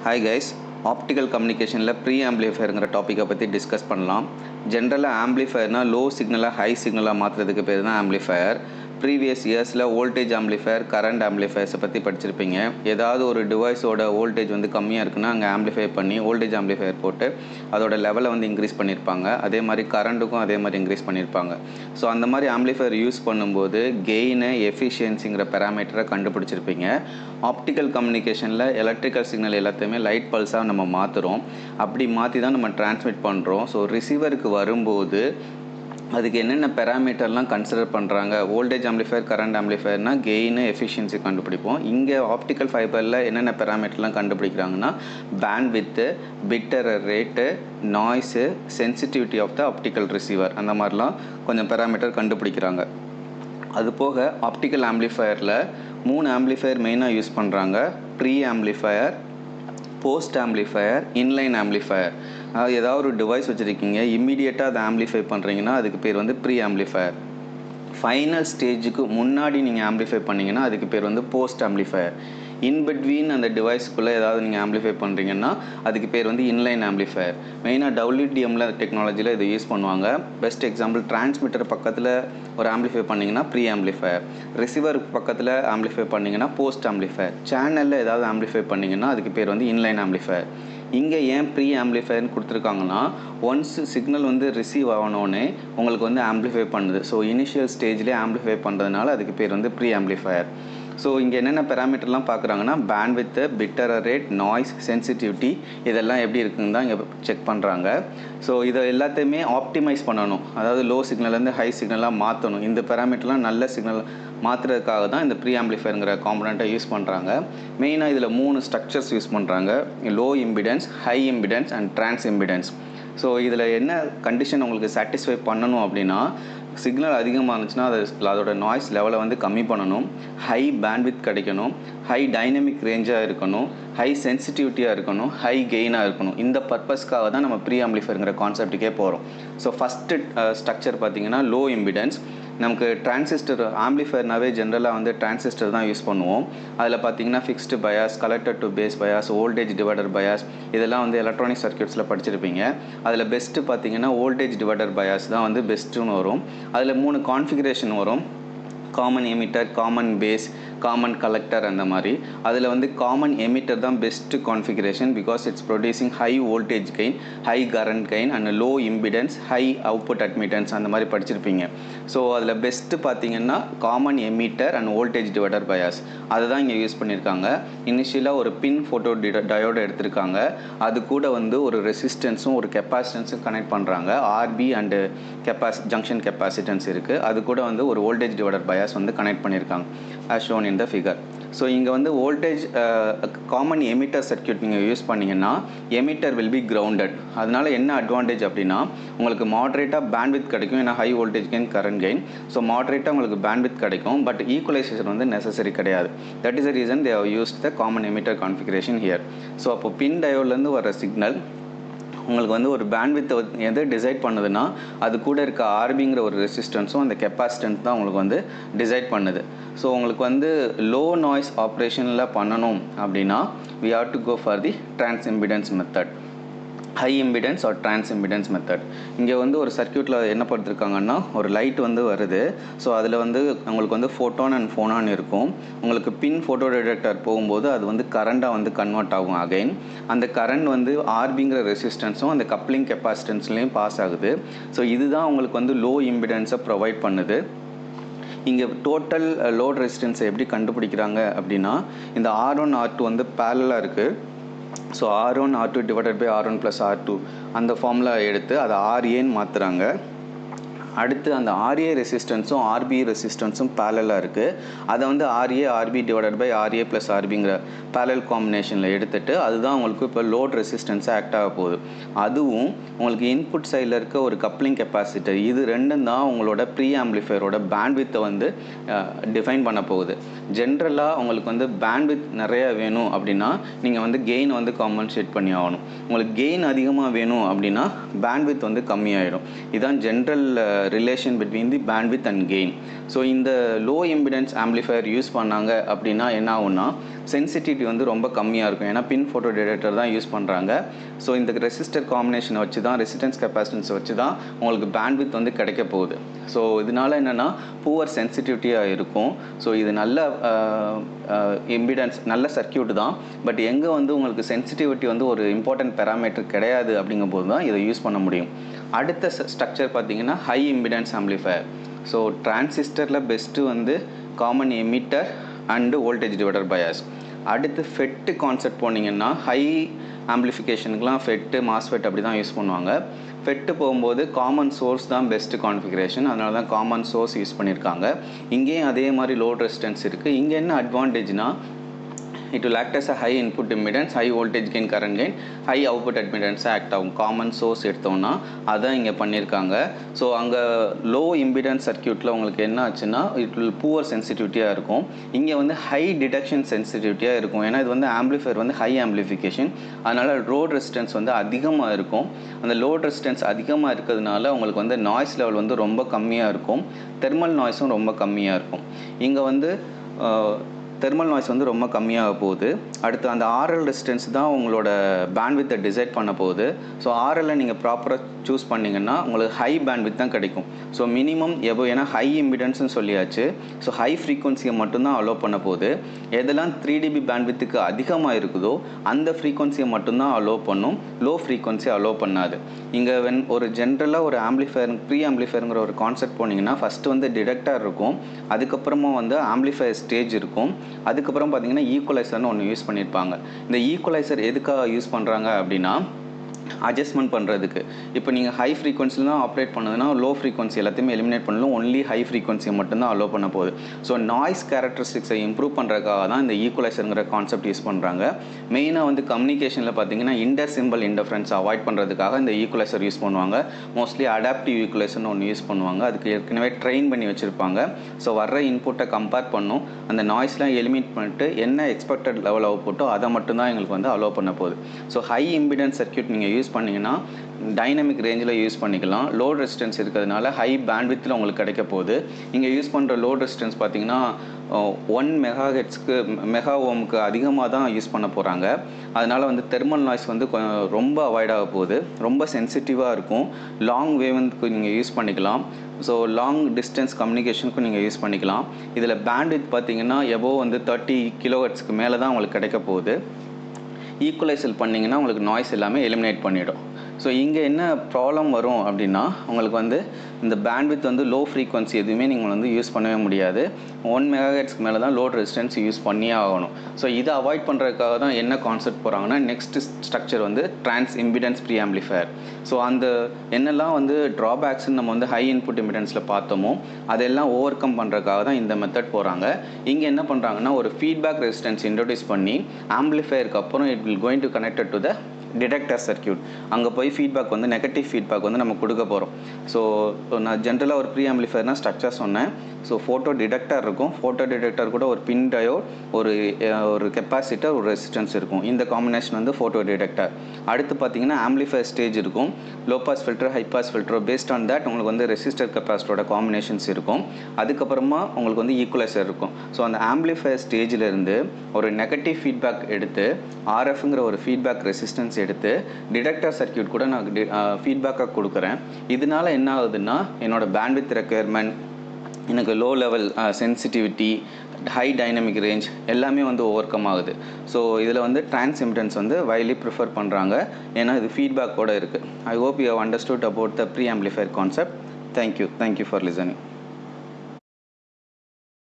Hi guys, optical communication la pre-amplifier ங்கிற டாபிக்கை பற்றி discuss பண்ணலாம். ஜென்ரலாக ஆம்பிளிஃபயர்னா லோ சிக்னலாக ஹை சிக்னலாக மாற்றுறதுக்கு பேர் தான் ஆம்பிளிஃபயர். ப்ரீவியஸ் இயர்ஸில் வோல்டேஜ் ஆம்பிளிஃபயர் கரண்ட் ஆம்பிளிஃபயர்ஸை பற்றி படிச்சிருப்பீங்க. ஏதாவது ஒரு டிவைஸோட வோல்டேஜ் வந்து கம்மியாக இருக்குன்னா அங்கே ஆம்பிளிஃபை பண்ணி வோல்டேஜ் ஆம்பிளிஃபயர் போட்டு அதோட லெவலை வந்து இன்க்ரீஸ் பண்ணியிருப்பாங்க. அதே மாதிரி கரண்ட்டுக்கும் அதே மாதிரி இன்க்ரீஸ் பண்ணியிருப்பாங்க. ஸோ அந்த மாதிரி ஆம்பிளிஃபயர் யூஸ் பண்ணும்போது கெயினு எஃபிஷியன்சிங்கிற பேராமீட்டரை கண்டுபிடிச்சிருப்பீங்க. ஆப்டிக்கல் கம்யூனிகேஷனில் எலக்ட்ரிக்கல் சிக்னல் எல்லாத்தையுமே லைட் பல்ஸாக நம்ம மாற்றுறோம். அப்படி மாற்றி தான் நம்ம டிரான்ஸ்மிட் பண்ணுறோம். ஸோ ரிசீவருக்கு வரும்போது அதுக்கு என்னென்ன பேராமீட்டர்லாம் கன்சிடர் பண்ணுறாங்க. வோல்டேஜ் ஆம்பிளிஃபயர் கரண்ட் ஆம்பிளிஃபயர்னா கெயினு எஃபிஷியன்சி கண்டுபிடிப்போம். இங்கே ஆப்டிக்கல் ஃபைபரில் என்னென்ன பேராமீட்டர்லாம் கண்டுபிடிக்கிறாங்கன்னா bandwidth, bit error rate, noise, sensitivity of the optical receiver, அந்த மாதிரிலாம் கொஞ்சம் பேராமீட்டர் கண்டுபிடிக்கிறாங்க. அது போக ஆப்டிக்கல் ஆம்பிளிஃபயரில் 3 ஆம்பிளிஃபயர் மெயினாக யூஸ் பண்ணுறாங்க. Pre amplifier, post amplifier, inline amplifier. அதாவது ஏதாவது ஒரு டிவைஸ் வச்சுருக்கீங்க, இம்மீடியட்டாக அதை ஆம்பிளிஃபை பண்ணுறீங்கன்னா அதுக்கு பேர் வந்து ப்ரீ ஆம்பிளிஃபயர். ஃபைனல் ஸ்டேஜுக்கு முன்னாடி நீங்கள் ஆம்பிளிஃபை பண்ணிங்கன்னா அதுக்கு பேர் வந்து போஸ்ட் ஆம்பிளிஃபயர். இன்பிட்வீன் அந்த டிவைஸுக்குள்ளே ஏதாவது நீங்கள் ஆம்பிளிஃபை பண்ணுறீங்கன்னா அதுக்கு பேர் வந்து இன்லைன் ஆம்பிளிஃபயர். மெயினாக WDMல டெக்னாலஜியில் இதை யூஸ் பண்ணுவாங்க. பெஸ்ட் எக்ஸாம்பிள் டிரான்ஸ்மிட்டர் பக்கத்தில் ஒரு ஆம்பிளிஃபை பண்ணிங்கன்னா ப்ரீ ஆம்பிளிஃபயர், ரிசீவர் பக்கத்தில் ஆம்பிளிஃபை பண்ணிங்கன்னா போஸ்ட் ஆம்பிளிஃபயர், சேனலில் ஏதாவது ஆம்பிளிஃபை பண்ணிங்கன்னா அதுக்கு பேர் வந்து இன்லைன் ஆம்பிளிஃபயர். இங்கே ஏன் ப்ரீ ஆம்பிளிஃபயர்னு கொடுத்துருக்காங்கன்னா ஒன்ஸ் சிக்னல் வந்து ரிசீவ் ஆகணுன்னே உங்களுக்கு வந்து ஆம்பிளிஃபை பண்ணுது. ஸோ இனிஷியல் ஸ்டேஜ்லேயே ஆம்பிளிஃபை பண்ணுறதுனால அதுக்கு பேர் வந்து ப்ரீ ஆம்பிளிஃபயர். ஸோ இங்கே என்னென்ன பேராமீட்டர்லாம் பார்க்குறாங்கன்னா bandwidth, bit error rate, noise, sensitivity, இதெல்லாம் எப்படி இருக்குன்னு தான் இங்கே செக் பண்ணுறாங்க. ஸோ இதை எல்லாத்தையுமே ஆப்டிமைஸ் பண்ணணும். அதாவது லோ சிக்னல்லேருந்து ஹை சிக்னலாக மாற்றணும். இந்த பேராமீட்டர்லாம் நல்ல சிக்னல் மாற்றுறதுக்காக தான் இந்த ப்ரீ ஆம்பிளிஃபயருங்கிற காம்பனண்ட்டை யூஸ் பண்ணுறாங்க. மெயினாக இதில் 3 ஸ்ட்ரக்சர்ஸ் யூஸ் பண்ணுறாங்க. Low impedance, high impedance and trans impedance. So இதில் என்ன கண்டிஷன் உங்களுக்கு சாட்டிஸ்ஃபை பண்ணணும் அப்படின்னா சிக்னல் அதிகமாக இருந்துச்சுன்னா அதோட நாய்ஸ் லெவலை வந்து கம்மி பண்ணணும், ஹை பேண்ட்வித் கிடைக்கணும், ஹை டைனமிக் ரேஞ்சாக இருக்கணும், ஹை சென்சிட்டிவிட்டியாக இருக்கணும், ஹை கெயினாக இருக்கணும். இந்த பர்பஸ்க்காக தான் நம்ம ப்ரீ ஆம்பிளிஃபயருங்கிற கான்செப்ட்டுக்கே போகிறோம். ஸோ ஃபஸ்ட்டு ஸ்ட்ரக்சர் பார்த்திங்கன்னா லோ இம்பிடன்ஸ். நமக்கு டிரான்சிஸ்டர் ஆம்பிளிஃபயர்னாவே ஜென்ரலாக வந்து டிரான்சிஸ்டர் தான் யூஸ் பண்ணுவோம். அதில் பார்த்தீங்கன்னா fixed bias, collector to base bias, voltage divider bias, இதெல்லாம் வந்து எலக்ட்ரானிக் சர்க்யூட்ஸில் படிச்சிருப்பீங்க. அதில் பெஸ்ட்டு பார்த்தீங்கன்னா வோல்டேஜ் டிவைடர் பயாஸ் தான் வந்து பெஸ்ட்டுன்னு வரும். அதில் 3 கான்ஃபிகரேஷன் வரும். Common emitter, common base, common collector, அந்த மாதிரி. அதில் வந்து காமன் எமிட்டர் தான் best configuration because it's producing high voltage gain, high current gain and low impedance, high output admittance, அந்த மாதிரி படிச்சிருப்பீங்க. ஸோ அதில் பெஸ்ட்டு பார்த்தீங்கன்னா common emitter and voltage divider bias, அதை தான் இங்கே யூஸ் பண்ணியிருக்காங்க. இனிஷியலாக ஒரு பின் ஃபோட்டோ டயோடு எடுத்திருக்காங்க. அது கூட வந்து ஒரு ரெசிஸ்டன்ஸும் ஒரு கெப்பாசிட்டன்ஸும் கனெக்ட் பண்ணுறாங்க. ஆர்பி அண்டு ஜங்ஷன் கெப்பாசிட்டன்ஸ் இருக்குது. அது கூட வந்து ஒரு வோல்டேஜ் டிவைடர் பயாஸ் வந்து கனெக்ட் பண்ணியிருக்காங்க as shown in the figure. So இங்கே வந்து வோல்டேஜ் காமன் எமிட்டர் சர்க்யூட் நீங்கள் யூஸ் பண்ணிங்கன்னா எமிட்டர் வில் பி கிரவுண்டட். அதனால் என்ன அட்வான்டேஜ் அப்படின்னா உங்களுக்கு மாட்ரேட்டாக பேண்ட்வித் கிடைக்கும். ஏன்னா high voltage gain, current gain. So மாட்ரேட்டாக உங்களுக்கு பேண்ட்வித் கிடைக்கும். பட் ஈக்குவலைசேஷன் வந்து நெசசரி கிடையாது. That is the reason they have used the common emitter configuration here. So அப்போ பின் டயோட்லேருந்து வர சிக்னல் உங்களுக்கு வந்து ஒரு பேண்ட்வித்தை எது டிசைட் பண்ணுதுன்னா அது கூட இருக்க ஆர்பிங்கிற ஒரு ரெசிஸ்டன்ஸும் அந்த கெப்பாசிட்டன்ஸ் தான் உங்களுக்கு வந்து டிசைட் பண்ணுது. ஸோ உங்களுக்கு வந்து லோ நாய்ஸ் ஆப்ரேஷனில் பண்ணணும் அப்படின்னா we have to go for the trans impedance method, high impedance or trans impedance method. இங்கே வந்து ஒரு சர்க்யூட்டில் என்ன படுத்திருக்காங்கன்னா ஒரு லைட் வந்து வருது. ஸோ அதில் வந்து உங்களுக்கு வந்து ஃபோட்டான் அண்ட் ஃபோனான் இருக்கும். உங்களுக்கு பின் ஃபோட்டோ டிடெக்டர் போகும்போது அது வந்து கரண்டாக வந்து கன்வெர்ட் ஆகும். அகைன் அந்த கரண்ட் வந்து ஆர்பிங்கிற ரெசிஸ்டன்ஸும் அந்த கப்ளிங் கெப்பாசிட்டன்ஸ்லேயும் பாஸ் ஆகுது. ஸோ இதுதான் உங்களுக்கு வந்து லோ இம்பிடன்ஸை ப்ரொவைட் பண்ணுது. இங்கே டோட்டல் லோட் ரெசிஸ்டன்ஸை எப்படி கண்டுபிடிக்கிறாங்க அப்படின்னா இந்த R1 R2 வந்து பேரலாக இருக்குது. So R1 R2 divided by R1 + R2 அந்த ஃபார்முலா எடுத்து அதை RAன்னு மாற்றுறாங்க. அடுத்து அந்த RA ரெசிஸ்டன்ஸும் RB ரெசிஸ்டன்ஸும் பேரலாக இருக்குது. அதை வந்து RA RB divided by RA + RBங்கிற பேரல் காம்பினேஷனில் எடுத்துகிட்டு அதுதான் உங்களுக்கு இப்போ லோட் ரெசிஸ்டன்ஸாக ஆக்ட் ஆக போகுது. அதுவும் உங்களுக்கு இன்புட் சைடில் இருக்க ஒரு கப்ளிங் கெப்பாசிட்டர், இது ரெண்டும் தான் உங்களோட ப்ரீ ஆம்பிளிஃபயரோட பேண்ட்வித்தை வந்து டிஃபைன் பண்ண போகுது. ஜென்ரலாக உங்களுக்கு வந்து பேண்ட்வித் நிறையா வேணும் அப்படின்னா நீங்கள் வந்து கெயின் வந்து காம்பன்சேட் பண்ணி ஆகணும். உங்களுக்கு கெயின் அதிகமாக வேணும் அப்படின்னா பேண்ட்வித் வந்து கம்மியாயிடும். இதுதான் general relation between the bandwidth and gain. So இந்த லோ இம்பிடன்ஸ் ஆம்பிளிஃபையர் யூஸ் பண்ணாங்க அப்படின்னா என்ன ஆகும்னா சென்சிட்டிவிட்டி வந்து ரொம்ப கம்மியாக இருக்கும். ஏன்னா பின் ஃபோட்டோ டிடெக்டர் தான் யூஸ் பண்ணுறாங்க. ஸோ இந்த ரெசிஸ்டர் காம்பினேஷனை வச்சு தான், ரெசிஸ்டன்ஸ் கெப்பாசிட்டன்ஸை வச்சு தான் உங்களுக்கு பேண்ட்வித் வந்து கிடைக்க போகுது. ஸோ இதனால் என்னென்னா புவர் சென்சிட்டிவிட்டியாக இருக்கும். ஸோ இது நல்ல இம்பிடன்ஸ், நல்ல சர்க்கியூட் தான். பட் எங்கே வந்து உங்களுக்கு சென்சிட்டிவிட்டி வந்து ஒரு இம்பார்ட்டன்ட் பேராமீட்டர் கிடையாது அப்படிங்கும்போது தான் இதை யூஸ் பண்ண முடியும். அடுத்த ஸ்ட்ரக்சர் பார்த்தீங்கன்னா ஹை இம்பிடன்ஸ் ஆம்பிளிஃபையர். ஸோ டிரான்சிஸ்டரில் பெஸ்ட்டு வந்து common emitter and voltage divider bias. அடுத்து ஃபெட்டு கான்செப்ட் போனீங்கன்னா ஹை ஆம்பிளிஃபிகேஷனுக்குலாம் ஃபெட்டு, மாஸ்ஃபெட் அப்படி தான் யூஸ் பண்ணுவாங்க. ஃபெட்டு போகும்போது காமன் சோர்ஸ் தான் பெஸ்ட்டு கான்ஃபிகரேஷன், அதனால தான் காமன் சோர்ஸ் யூஸ் பண்ணியிருக்காங்க. இங்கேயும் அதே மாதிரி லோட் ரெசிஸ்டன்ஸ் இருக்குது. இங்கே என்ன அட்வான்டேஜ்னால் it will act as a high input impedance, high voltage gain, current gain, high output admittance act ஆகும். காமன் சோர்ஸ் எடுத்தோம்னா அதான் இங்கே பண்ணியிருக்காங்க. ஸோ அங்கே லோ இம்பிடன்ஸ் சர்க்கியூட்டில் உங்களுக்கு என்ன ஆச்சுன்னா இட் வில் புவர் சென்சிட்டிவிட்டியாக இருக்கும். இங்கே வந்து ஹை டிடெக்ஷன் சென்சிட்டிவிட்டியாக இருக்கும். ஏன்னா இது வந்து ஆம்பிளிஃபையர் வந்து ஹை ஆம்பிளிஃபிகேஷன், அதனால் லோட் ரெசிஸ்டன்ஸ் வந்து அதிகமாக இருக்கும். அந்த லோட் ரெசிஸ்டன்ஸ் அதிகமாக இருக்கிறதுனால உங்களுக்கு வந்து நாய்ஸ் லெவல் வந்து ரொம்ப கம்மியாக இருக்கும். தெர்மல் நாய்ஸும் ரொம்ப கம்மியாக இருக்கும். இங்கே வந்து தெர்மல் நாய்ஸ் வந்து ரொம்ப கம்மியாக போகுது. அடுத்து அந்த ஆர்எல் ரெசிஸ்டன்ஸ் தான் உங்களோட பேண்ட்வித்தை டிசைட் பண்ண போகுது. ஸோ ஆர்எல்லை நீங்கள் ப்ராப்பராக சூஸ் பண்ணிங்கன்னா உங்களுக்கு ஹை பேண்ட்வித் தான் கிடைக்கும். ஸோ மினிமம் ஏன்னா ஹை இம்பிடன்ஸ்னு சொல்லியாச்சு. ஸோ ஹை ஃப்ரீக்வன்சியை மட்டும்தான் அலோவ் பண்ண போகுது. எதெல்லாம் 3 dB பேண்ட்வித்துக்கு அதிகமாக இருக்குதோ அந்த ஃப்ரீக்வன்சியை மட்டும்தான் அலோவ் பண்ணும், லோ ஃப்ரீக்வன்சியை அலோவ் பண்ணாது. இங்கே ஒரு ஜென்ரலாக ஒரு ஆம்பிளிஃபையர், ப்ரீ ஆம்பிளிஃபையருங்கிற ஒரு கான்செப்ட் போனீங்கன்னா ஃபஸ்ட்டு வந்து டிடெக்டர் இருக்கும், அதுக்கப்புறமா வந்து ஆம்பிளிஃபையர் ஸ்டேஜ் இருக்கும், அதுக்கப்புறம் பார்த்தீங்கன்னா ஈக்குவலைசர்னு ஒன்று யூஸ் பண்ணியிருப்பாங்க. இந்த ஈக்குவலைசர் எதுக்காக யூஸ் பண்ணுறாங்க அப்படின்னா அட்ஜஸ்ட்மெண்ட் பண்ணுறதுக்கு. இப்போ நீங்கள் ஹை ஃப்ரீக்வன்சியில் தான் ஆப்ரேட் பண்ணுதுன்னா லோ ஃப்ரீக்வன்சி எல்லாத்தையுமே எலிமினேட் பண்ணலாம், ஒன்லி ஹை ஃப்ரீக்வன்சியை மட்டும்தான் அலோவ் பண்ண போகுது. ஸோ நாய்ஸ் கேரக்டரிஸ்டிக்ஸை இம்ப்ரூவ் பண்ணுறதுக்காக தான் இந்த ஈக்குவலைசருங்கிற கான்செப்ட் யூஸ் பண்ணுறாங்க. மெயினாக வந்து கம்யூனிகேஷனில் பார்த்தீங்கன்னா இன்டர் சிம்பிள் இன்டர்ஃபரன்ஸ் அவாய்ட் பண்ணுறதுக்காக இந்த ஈக்குவலைசர் யூஸ் பண்ணுவாங்க. மோஸ்ட்லி அடாப்டிவ் ஈக்குவலைசர்னு ஒன்று யூஸ் பண்ணுவாங்க. அதுக்கு ஏற்கனவே ட்ரெயின் பண்ணி வச்சுருப்பாங்க. ஸோ வர்ற இன்புட்டை கம்பேர் பண்ணும், அந்த நாய்ஸ்லாம் எலிமினேட் பண்ணிட்டு என்ன எக்ஸ்பெக்டட் லெவல் அவுட்புட்டோ அதை மட்டும்தான் எங்களுக்கு வந்து அலோவ் பண்ண போகுது. ஸோ ஹை இம்பிடன்ஸ் சர்க்யூட் நீங்கள் யூஸ் பண்ணிங்கன்னா டைனமிக் ரேஞ்சில் யூஸ் பண்ணிக்கலாம். லோட் ரெசிஸ்டன்ஸ் இருக்கிறதுனால ஹை பேண்ட்வித்தில் உங்களுக்கு கிடைக்க போகுது. இங்கே யூஸ் பண்ணுற லோட் ரெசிஸ்டன்ஸ் பார்த்தீங்கன்னா 1 மெகா ஓமுக்கு அதிகமாக தான் யூஸ் பண்ண போகிறாங்க. அதனால் வந்து தெர்மல் நாய்ஸ் வந்து ரொம்ப அவாய்ட் ஆக போகுது. ரொம்ப சென்சிட்டிவாக இருக்கும். லாங் வேவ்க்கு நீங்கள் யூஸ் பண்ணிக்கலாம். ஸோ லாங் டிஸ்டன்ஸ் கம்யூனிகேஷனுக்கும் நீங்கள் யூஸ் பண்ணிக்கலாம். இதில் பேண்ட்வித் பார்த்தீங்கன்னா எபோவ் வந்து 30 kHz மேலே தான் உங்களுக்கு கிடைக்க போகுது. ஈக்குவலைசர் பண்ணிங்கன்னா உங்களுக்கு நாய்ஸ் எல்லாமே எலிமினேட் பண்ணிவிடும். ஸோ இங்கே என்ன ப்ராப்ளம் வரும் அப்படின்னா உங்களுக்கு வந்து இந்த பேண்ட்வித் வந்து லோ ஃப்ரீக்வன்சி எதுவுமே நீங்கள் வந்து யூஸ் பண்ணவே முடியாது. 1 MHz மேலே தான் லோட் ரெசிஸ்டன்ஸ் யூஸ் பண்ணியே ஆகணும். ஸோ இதை அவாய்ட் பண்ணுறதுக்காக தான் என்ன கான்செப்ட் போகிறாங்கன்னா நெக்ஸ்ட் ஸ்ட்ரக்சர் வந்து trans impedance pre amplifier. So அந்த என்னெல்லாம் வந்து ட்ராபேக்ஸ்ன்னு நம்ம வந்து ஹை இன்புட் இம்பிடன்ஸில் பார்த்தோமோ அதெல்லாம் ஓவர் கம் பண்ணுறதுக்காக தான் இந்த மெத்தட் போகிறாங்க. இங்கே என்ன பண்ணுறாங்கன்னா ஒரு ஃபீட்பேக் ரெசிஸ்டன்ஸ் இன்ட்ரடியூஸ் பண்ணி ஆம்பிளிஃபையருக்கு அப்புறம் it will going to connected to the detector circuit. அங்கே போய் ஃபீட்பேக் வந்து நெகட்டிவ் ஃபீட்பேக் வந்து நம்ம கொடுக்க போகிறோம். ஸோ நான் ஜென்ரலாக ஒரு ப்ரீ ஆம்பிளிஃபையர்னா ஸ்ட்ரக்சர் சொன்னேன். ஸோ ஃபோட்டோ டிடெக்டர் இருக்கும், ஃபோட்டோ டிடெக்டர் கூட ஒரு பின் டயோட், ஒரு கெப்பாசிட்டர், ஒரு ரெசிஸ்டன்ஸ் இருக்கும். இந்த காம்பினேஷன் வந்து ஃபோட்டோ டிடெக்டர். அடுத்து பார்த்தீங்கன்னா ஆம்பிளிஃபையர் ஸ்டேஜ் இருக்கும், low pass filter, high pass filter. Based on that உங்களுக்கு வந்து ரெசிஸ்டர் கெப்பாசிட்டரோட காம்பினேஷன்ஸ் இருக்கும். அதுக்கப்புறமா உங்களுக்கு வந்து ஈக்குவலைசர் இருக்கும். ஸோ அந்த ஆம்பிளிஃபையர் ஸ்டேஜிலேருந்து ஒரு நெகட்டிவ் ஃபீட்பேக் எடுத்து ஆர்எஃப்ங்கிற ஒரு ஃபீட்பேக் ரெசிஸ்டன்ஸ் எடுத்து டிடெக்டர் சர்க்கியூட் கூட நான் ஃபீட்பேக்காக கொடுக்குறேன். இதனால என்ன ஆகுதுன்னா என்னோட பேண்ட்வித் ரெக்குயர்மெண்ட், எனக்கு low level sensitivity, high dynamic range எல்லாமே வந்து ஓவர் கம் ஆகுது. ஸோ இதில் வந்து டிரான்ஸ் இம்பிடன்ஸ் வந்து வைலி ப்ரிஃபர் பண்ணுறாங்க. ஏன்னா இது ஃபீட்பேக்கோடு இருக்குது. I hope you have understood about the pre amplifier concept. Thank you for listening.